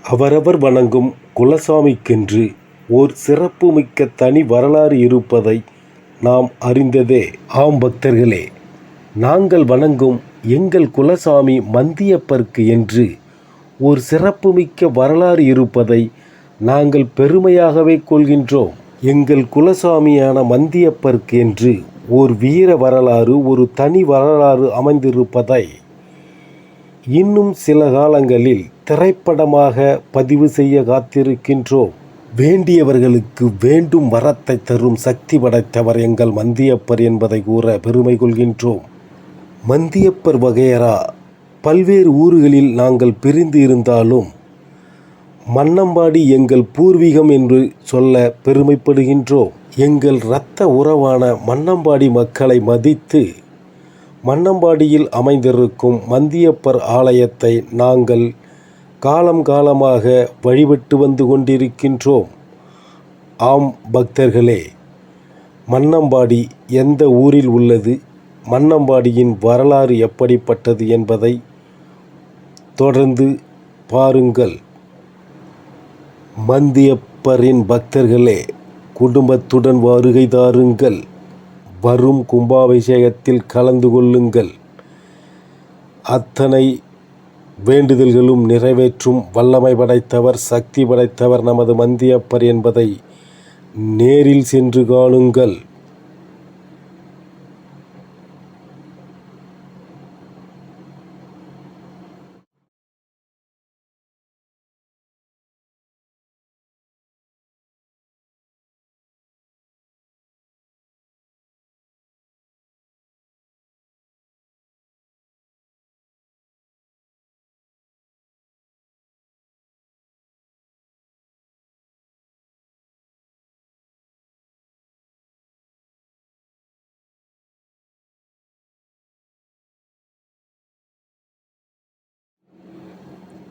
அவரவர் வணங்கும் குலசாமிக்கென்று ஓர் சிறப்புமிக்க தனி வரலாறு இருப்பதை நாம் அறிந்ததே. ஆம் பக்தர்களே, நாங்கள் வணங்கும் எங்கள் குலசாமி மந்தியப்பருக்கு என்று ஓர் சிறப்புமிக்க வரலாறு இருப்பதை நாங்கள் பெருமையாகவே கொள்கின்றோம். எங்கள் குலசாமியான மந்தியப்பருக்கு என்று ஓர் வீர வரலாறு, ஒரு தனி வரலாறு அமைந்திருப்பதை இன்னும் சில காலங்களில் திரைப்படமாக பதிவு செய்ய காத்திருக்கின்றோம். வேண்டியவர்களுக்கு வேண்டும் வரத்தை தரும் சக்தி படைத்தவர் எங்கள் மந்தியப்பர் என்பதை கூற பெருமை கொள்கின்றோம். மந்தியப்பர் வகையறா பல்வேறு ஊர்களில் நாங்கள் பிரிந்து இருந்தாலும் மன்னம்பாடி எங்கள் பூர்வீகம் என்று சொல்ல பெருமைப்படுகின்றோம். எங்கள் இரத்த உறவான மன்னம்பாடி மக்களை மதித்து மன்னம்பாடியில் அமைந்திருக்கும் மந்தியப்பர் ஆலயத்தை நாங்கள் காலம் காலமாக வழிபட்டு வந்து கொண்டிருக்கின்றோம். ஆம் பக்தர்களே, மன்னம்பாடி எந்த ஊரில் உள்ளது, மன்னம்பாடியின் வரலாறு எப்படிப்பட்டது என்பதை தொடர்ந்து பாருங்கள். மந்தியப்பரின் பக்தர்களே, குடும்பத்துடன் வருகை தாருங்கள். வரும் கும்பாபிஷேகத்தில் கலந்து கொள்ளுங்கள். அத்தனை வேண்டுதல்களும் நிறைவேற்றும் வல்லமை படைத்தவர், சக்தி படைத்தவர் நமது மந்தியப்பர் என்பதை நேரில் சென்று காணுங்கள்.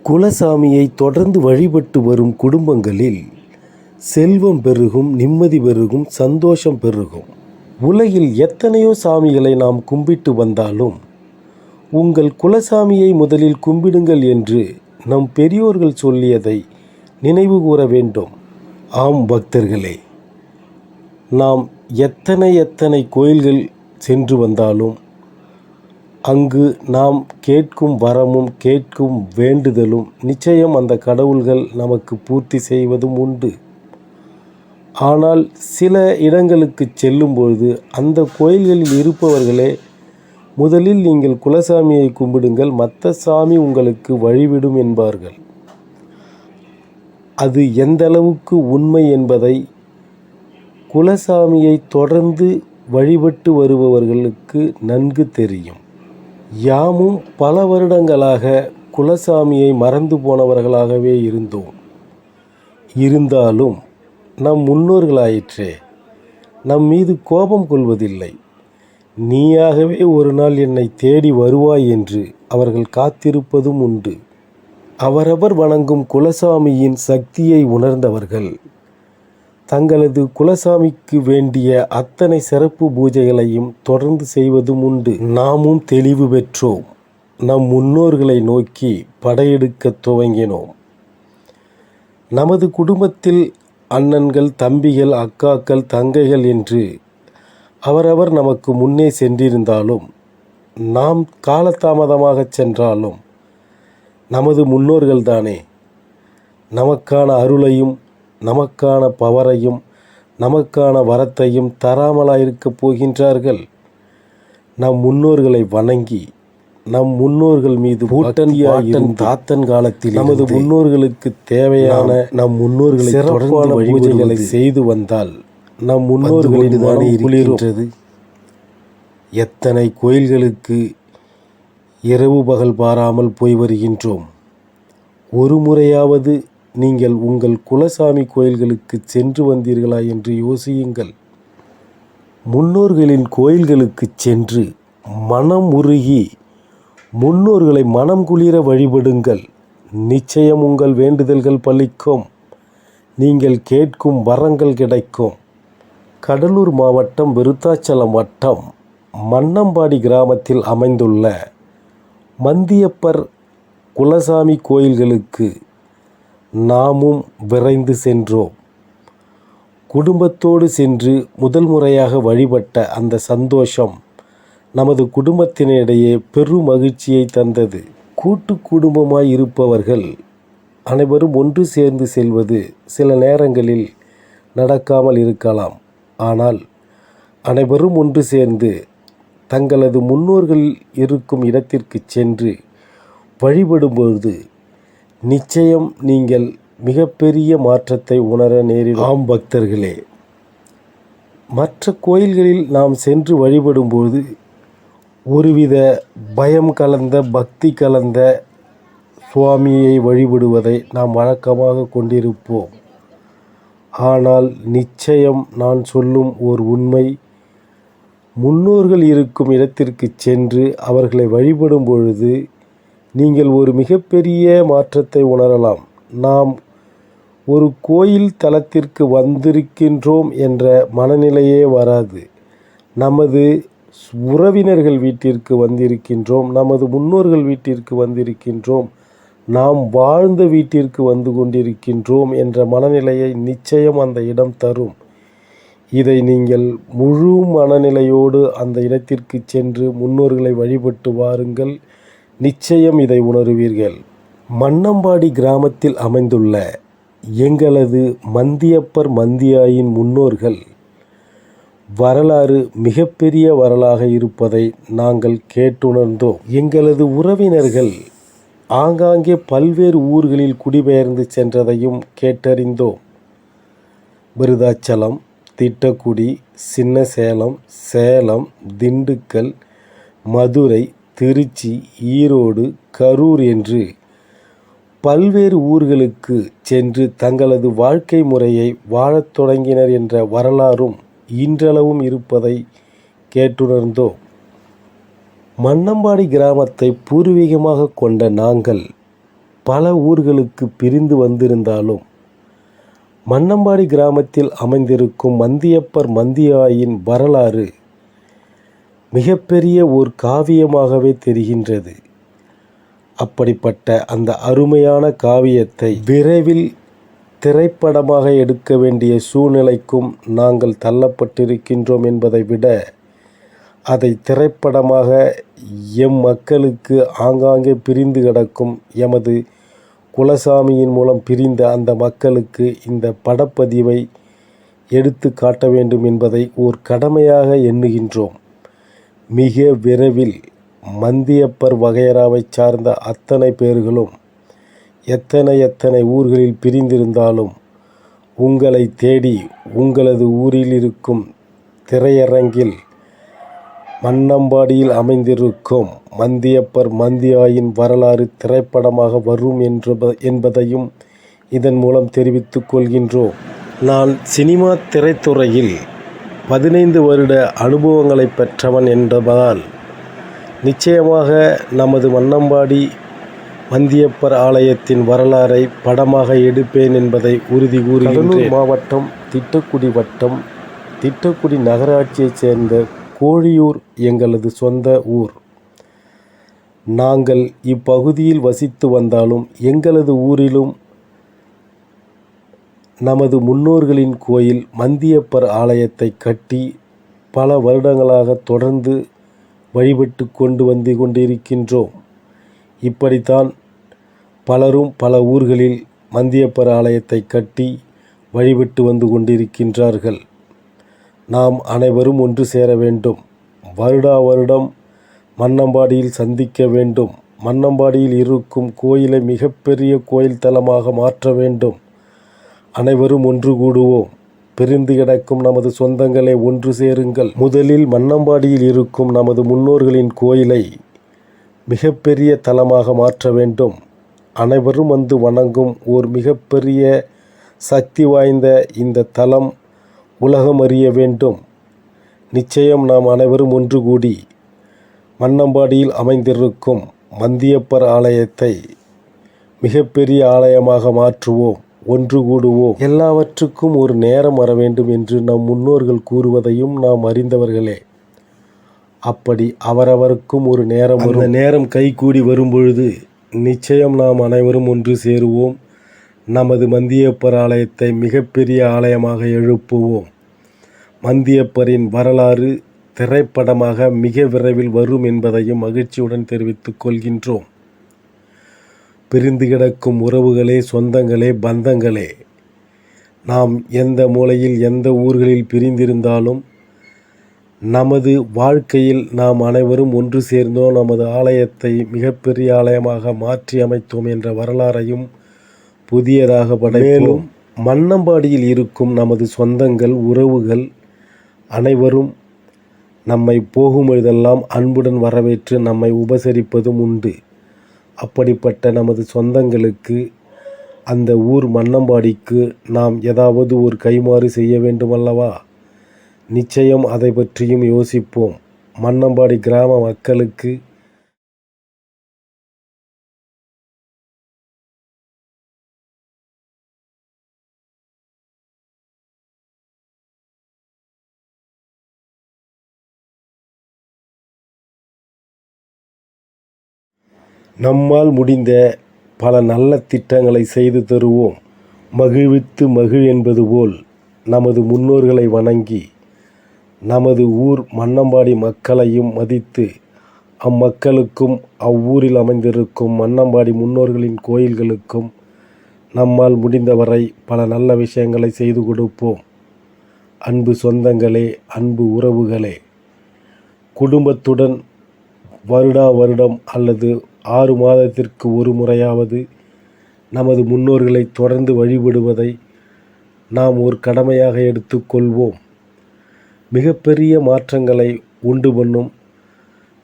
குலசாமியை தொடர்ந்து வழிபட்டு வரும் குடும்பங்களில் செல்வம் பெருகும், நிம்மதி பெருகும், சந்தோஷம் பெருகும். உலகில் எத்தனையோ சாமிகளை நாம் கும்பிட்டு வந்தாலும் உங்கள் குலசாமியை முதலில் கும்பிடுங்கள் என்று நம் பெரியோர்கள் சொல்லியதை நினைவு கூற வேண்டும். ஆம் பக்தர்களே, நாம் எத்தனை கோயில்கள் சென்று வந்தாலும் அங்கு நாம் கேட்கும் வரமும் கேட்கும் வேண்டுதலும் நிச்சயம் அந்த கடவுள்கள் நமக்கு பூர்த்தி செய்வதும் உண்டு. ஆனால் சில இடங்களுக்கு செல்லும்பொழுது அந்த கோயில்களில் இருப்பவர்களே முதலில் நீங்கள் குலசாமியை கும்பிடுங்கள், மற்ற சாமி உங்களுக்கு வழிவிடும் என்பார்கள். அது எந்த அளவுக்கு உண்மை என்பதை குலசாமியை தொடர்ந்து வழிபட்டு வருபவர்களுக்கு நன்கு தெரியும். யாமும் பல வருடங்களாக குலசாமியை மறந்து போனவர்களாகவே இருந்தோம். இருந்தாலும் நம் முன்னோர்களாயிற்றே, நம் மீது கோபம் கொள்வதில்லை. நீயாகவே ஒரு நாள் என்னை தேடி வருவாய் என்று அவர்கள் காத்திருப்பதும் உண்டு. அவரவர் வணங்கும் குலசாமியின் சக்தியை உணர்ந்தவர்கள் தங்களது குலசாமிக்கு வேண்டிய அத்தனை சிறப்பு பூஜைகளையும் தொடர்ந்து செய்வதும் உண்டு. நாமும் தெளிவு பெற்றோம். நம் முன்னோர்களை நோக்கி படையெடுக்க துவங்கினோம். நமது குடும்பத்தில் அண்ணன்கள், தம்பிகள், அக்காக்கள், தங்கைகள் என்று அவரவர் நமக்கு முன்னே சென்றிருந்தாலும், நாம் காலதாமதமாக சென்றாலும் நமது முன்னோர்கள்தானே நமக்கான அருளையும் நமக்கான பவரையும் நமக்கான வரத்தையும் தராமலாயிருக்கப் போகின்றார்கள். நம் முன்னோர்களை வணங்கி நம் முன்னோர்கள் மீது தாத்தன் காலத்தில் நமது முன்னோர்களுக்கு தேவையான நம் முன்னோர்களை சிறப்பான பூஜைகளை செய்து வந்தால் நம் முன்னோர்களின் தானே இருக்கின்றது. எத்தனை கோயில்களுக்கு இரவு பகல் பாராமல் போய் வருகின்றோம். ஒரு முறையாவது நீங்கள் உங்கள் குலசாமி கோயில்களுக்கு சென்று வந்தீர்களா என்று யோசியுங்கள். முன்னோர்களின் கோயில்களுக்கு சென்று மனம் உருகி முன்னோர்களை மனம் குளிர வழிபடுங்கள். நிச்சயம் உங்கள் வேண்டுதல்கள் பலிக்கும். நீங்கள் கேட்கும் வரங்கள் கிடைக்கும். கடலூர் மாவட்டம் விருத்தாச்சலம் வட்டம் மன்னம்பாடி கிராமத்தில் அமைந்துள்ள மந்தியப்பர் குலசாமி கோயில்களுக்கு நாமும் விரைந்து சென்றோம். குடும்பத்தோடு சென்று முதல் முறையாக வழிபட்ட அந்த சந்தோஷம் நமது குடும்பத்தினிடையே பெரும் மகிழ்ச்சியை தந்தது. கூட்டு குடும்பமாய் இருப்பவர்கள் அனைவரும் ஒன்று சேர்ந்து செல்வது சில நேரங்களில் நடக்காமல் இருக்கலாம். ஆனால் அனைவரும் ஒன்று சேர்ந்து தங்களது முன்னோர்கள் இருக்கும் இடத்திற்கு சென்று வழிபடும்போது நிச்சயம் நீங்கள் மிகப்பெரிய மாற்றத்தை உணர நேரிடும். ஆம் பக்தர்களே, மற்ற கோயில்களில் நாம் சென்று வழிபடும்போது ஒருவித பயம் கலந்த பக்தி கலந்த சுவாமியை வழிபடுவதை நாம் வழக்கமாக கொண்டிருப்போம். ஆனால் நிச்சயம் நான் சொல்லும் ஓர் உண்மை, முன்னோர்கள் இருக்கும் இடத்திற்கு சென்று அவர்களை வழிபடும் பொழுது நீங்கள் ஒரு மிகப்பெரிய மாற்றத்தை உணரலாம். நாம் ஒரு கோயில் தலத்திற்கு வந்திருக்கின்றோம் என்ற மனநிலையே வராது. நமது உறவினர்கள் வீட்டிற்கு வந்திருக்கின்றோம், நமது முன்னோர்கள் வீட்டிற்கு வந்திருக்கின்றோம், நாம் வாழ்ந்த வீட்டிற்கு வந்து கொண்டிருக்கின்றோம் என்ற மனநிலையை நிச்சயம் அந்த இடம் தரும். இதை நீங்கள் முழு மனநிலையோடு அந்த இடத்திற்கு சென்று முன்னோர்களை வழிபட்டு வாருங்கள். நிச்சயம் இதை உணருவீர்கள். மன்னம்பாடி கிராமத்தில் அமைந்துள்ள எங்களது மந்தியப்பர் மந்தியாயின் முன்னோர்கள் வரலாறு மிகப்பெரிய வரலாக இருப்பதை நாங்கள் கேட்டுணர்ந்தோம். எங்களது உறவினர்கள் ஆங்காங்கே பல்வேறு ஊர்களில் குடிபெயர்ந்து சென்றதையும் கேட்டறிந்தோம். விருதாச்சலம், திட்டக்குடி, சின்ன சேலம், சேலம், திண்டுக்கல், மதுரை, திருச்சி, ஈரோடு, கரூர் என்று பல்வேறு ஊர்களுக்கு சென்று தங்களது வாழ்க்கை முறையை வாழத் தொடங்கினர் என்ற வரலாறும் இன்றளவும் இருப்பதை கேட்டுணர்ந்தோம். மன்னம்பாடி கிராமத்தை பூர்வீகமாக கொண்ட நாங்கள் பல ஊர்களுக்கு பிரிந்து வந்திருந்தாலும் மன்னம்பாடி கிராமத்தில் அமைந்திருக்கும் மந்தியப்பர் மந்தியாயின் வரலாறு மிகப்பெரிய ஓர் காவியமாகவே தெரிகின்றது. அப்படிப்பட்ட அந்த அருமையான காவியத்தை விரைவில் திரைப்படமாக எடுக்க வேண்டிய சூழ்நிலைக்கும் நாங்கள் தள்ளப்பட்டிருக்கின்றோம் என்பதை விட அதை திரைப்படமாக எம் மக்களுக்கு ஆங்காங்கே பிரிந்து கிடக்கும் எமது குலசாமியின் மூலம் பிரிந்த அந்த மக்களுக்கு இந்த படப்பதிவை எடுத்து காட்ட வேண்டும் என்பதை ஓர் கடமையாக எண்ணுகின்றோம். மிக விரைவில் மந்தியப்பர் வகையறாவை சார்ந்த அத்தனை பேர்களும் எத்தனை ஊர்களில் பிரிந்திருந்தாலும் உங்களை தேடி உங்களது ஊரில் இருக்கும் திரையரங்கில் மன்னம்பாடியில் அமைந்திருக்கும் மந்தியப்பர் மந்தியாயின் வரலாறு திரைப்படமாக வரும் என்பதையும் இதன் மூலம் தெரிவித்துக் கொள்கின்றோம். நான் சினிமா திரைத்துறையில் 15 வருட அனுபவங்களை பெற்றவன் என்பதால் நிச்சயமாக நமது மன்னம்பாடி மந்தியப்பர் ஆலயத்தின் வரலாறை படமாக எடுப்பேன் என்பதை உறுதி கூறுகின்றேன். கடலூர் மாவட்டம் திட்டக்குடி வட்டம் திட்டக்குடி நகராட்சியைச் சேர்ந்த கோழியூர் எங்களது சொந்த ஊர். நாங்கள் இப்பகுதியில் வசித்து வந்தாலும் எங்களது ஊரிலும் நமது முன்னோர்களின் கோயில் மந்தியப்பர் ஆலயத்தை கட்டி பல வருடங்களாக தொடர்ந்து வழிபட்டு கொண்டு வந்து கொண்டிருக்கின்றோம். இப்படித்தான் பலரும் பல ஊர்களில் மந்தியப்பர் ஆலயத்தை கட்டி வழிபட்டு வந்து கொண்டிருக்கின்றார்கள். நாம் அனைவரும் ஒன்று சேர வேண்டும். வருடா வருடம் மன்னம்பாடியில் சந்திக்க வேண்டும். மன்னம்பாடியில் இருக்கும் கோயிலை மிகப்பெரிய கோயில் தலமாக மாற்ற வேண்டும். அனைவரும் ஒன்று கூடுவோம். பிரிந்து கிடக்கும் நமது சொந்தங்களை ஒன்று சேருங்கள். முதலில் மன்னம்பாடியில் இருக்கும் நமது முன்னோர்களின் கோயிலை மிகப்பெரிய தலமாக மாற்ற வேண்டும். அனைவரும் வந்து வணங்கும் ஓர் மிகப்பெரிய சக்தி வாய்ந்த இந்த தலம் உலகம் அறிய வேண்டும். நிச்சயம் நாம் அனைவரும் ஒன்று கூடி மன்னம்பாடியில் அமைந்திருக்கும் மந்தியப்பர் ஆலயத்தை மிகப்பெரிய ஆலயமாக மாற்றுவோம். ஒன்று கூடுவோம். எல்லாவற்றுக்கும் ஒரு நேரம் வர வேண்டும் என்று நம் முன்னோர்கள் கூறுவதையும் நாம் அறிந்தவர்களே. அப்படி அவரவருக்கும் ஒரு நேரம் வரும். அந்த நேரம் கைகூடி வரும்பொழுது நிச்சயம் நாம் அனைவரும் ஒன்று சேருவோம். நமது மந்தியப்பர் ஆலயத்தை மிகப்பெரிய ஆலயமாக எழுப்புவோம். மந்தியப்பரின் வரலாறு திரைப்படமாக மிக விரைவில் வரும் என்பதையும் மகிழ்ச்சியுடன் தெரிவித்துக் கொள்கின்றோம். பிரிந்து கிடக்கும் உறவுகளே, சொந்தங்களே, பந்தங்களே, நாம் எந்த மூலையில் எந்த ஊர்களில் பிரிந்திருந்தாலும் நமது வாழ்க்கையில் நாம் அனைவரும் ஒன்று சேர்ந்தோம், நமது ஆலயத்தை மிகப்பெரிய ஆலயமாக மாற்றி அமைத்தோம் என்ற வரலாறையும் புதியதாக படைப்போம். மன்னம்பாடியில் இருக்கும் நமது சொந்தங்கள், உறவுகள் அனைவரும் நம்மை போகும்பொழுதெல்லாம் அன்புடன் வரவேற்று நம்மை உபசரிப்பதும் உண்டு. அப்படிப்பட்ட நமது சொந்தங்களுக்கு, அந்த ஊர் மன்னம்பாடிக்கு நாம் ஏதாவது ஒரு கைமாறு செய்ய வேண்டுமல்லவா? நிச்சயம் அதை பற்றியும் யோசிப்போம். மன்னம்பாடி கிராம மக்களுக்கு நம்மால் முடிந்த பல நல்ல திட்டங்களை செய்து தருவோம். மகிழ்வித்து மகிழ் என்பது போல் நமது முன்னோர்களை வணங்கி, நமது ஊர் மன்னம்பாடி மக்களையும் மதித்து, அம்மக்களுக்கும் அவ்வூரில் அமைந்திருக்கும் மன்னம்பாடி முன்னோர்களின் கோயில்களுக்கும் நம்மால் முடிந்தவரை பல நல்ல விஷயங்களை செய்து கொடுப்போம். அன்பு சொந்தங்களே, அன்பு உறவுகளே, குடும்பத்துடன் வருடம் அல்லது 6 மாதத்திற்கு ஒரு முறையாவது நமது முன்னோர்களை தொடர்ந்து வழிபடுவதை நாம் ஒரு கடமையாக எடுத்துக்கொள்வோம். மிகப்பெரிய மாற்றங்களை உண்டு பண்ணும்,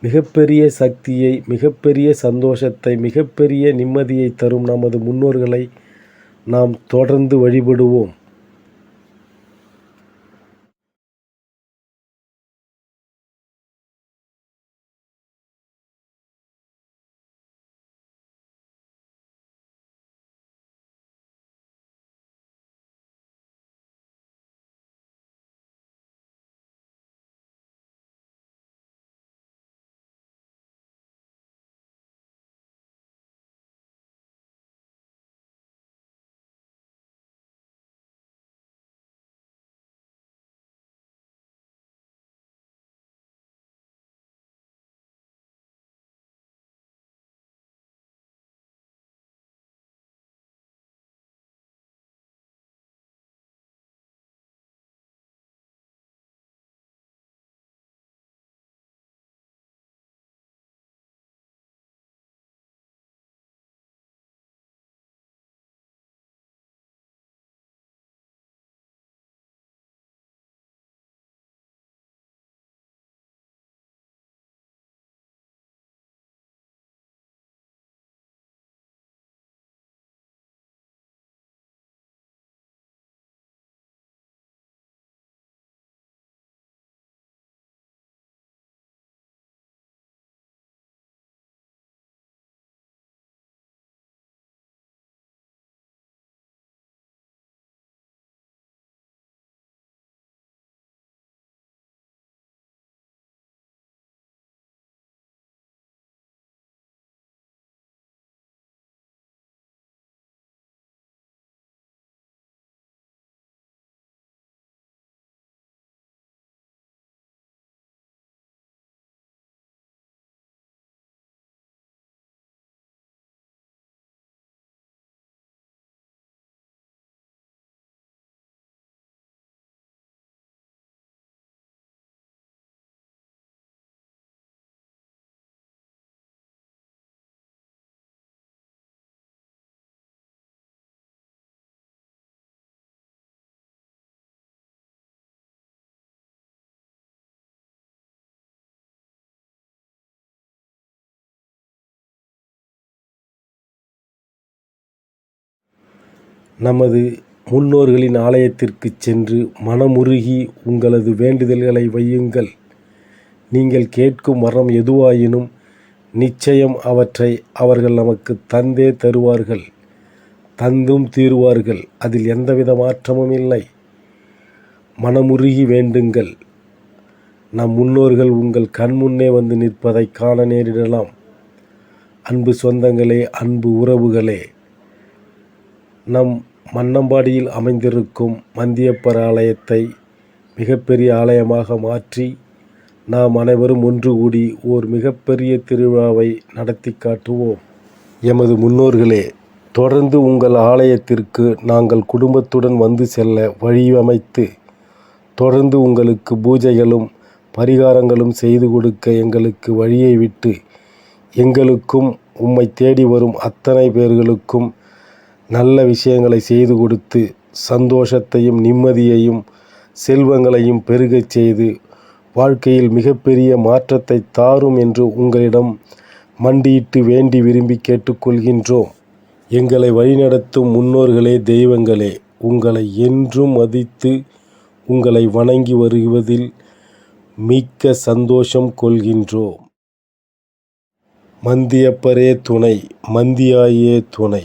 மிகப்பெரிய சக்தியை, மிகப்பெரிய சந்தோஷத்தை, மிகப்பெரிய நிம்மதியை தரும் நமது முன்னோர்களை நாம் தொடர்ந்து வழிபடுவோம். நமது முன்னோர்களின் ஆலயத்திற்கு சென்று மனமுருகி உங்களது வேண்டுதல்களை வையுங்கள். நீங்கள் கேட்கும் வரம் எதுவாயினும் நிச்சயம் அவற்றை அவர்கள் நமக்கு தந்தே தருவார்கள், தந்தும் தீருவார்கள். அதில் எந்தவித மாற்றமும் இல்லை. மனமுருகி வேண்டுங்கள். நம் முன்னோர்கள் உங்கள் கண்முன்னே வந்து நிற்பதை காண நேரிடலாம். அன்பு சொந்தங்களே, அன்பு உறவுகளே, நம் மன்னம்பாடியில் அமைந்திருக்கும் மந்தியப்பர் ஆலயத்தை மிகப்பெரிய ஆலயமாக மாற்றி நாம் அனைவரும் ஒன்று கூடி ஓர் மிகப்பெரிய திருவிழாவை நடத்தி காட்டுவோம். எமது முன்னோர்களே, தொடர்ந்து உங்கள் ஆலயத்திற்கு நாங்கள் குடும்பத்துடன் வந்து செல்ல வழியமைத்து தொடர்ந்து உங்களுக்கு பூஜைகளும் பரிகாரங்களும் செய்து கொடுக்க எங்களுக்கு வழியை விட்டு எங்களுக்கும் உம்மை தேடி வரும் அத்தனை பேர்களுக்கும் நல்ல விஷயங்களை செய்து கொடுத்து சந்தோஷத்தையும் நிம்மதியையும் செல்வங்களையும் பெருகச் செய்து வாழ்க்கையில் மிகப்பெரிய மாற்றத்தை தாரும் என்று உங்களிடம் மண்டியிட்டு வேண்டி விரும்பி கேட்டுக்கொள்கின்றோம். எங்களை வழிநடத்தும் முன்னோர்களே, தெய்வங்களே, உங்களை என்றும் மதித்து உங்களை வணங்கி வருவதில் மிக்க சந்தோஷம் கொள்கின்றோம். மந்தியப்பரே துணை, மந்தியாயே துணை.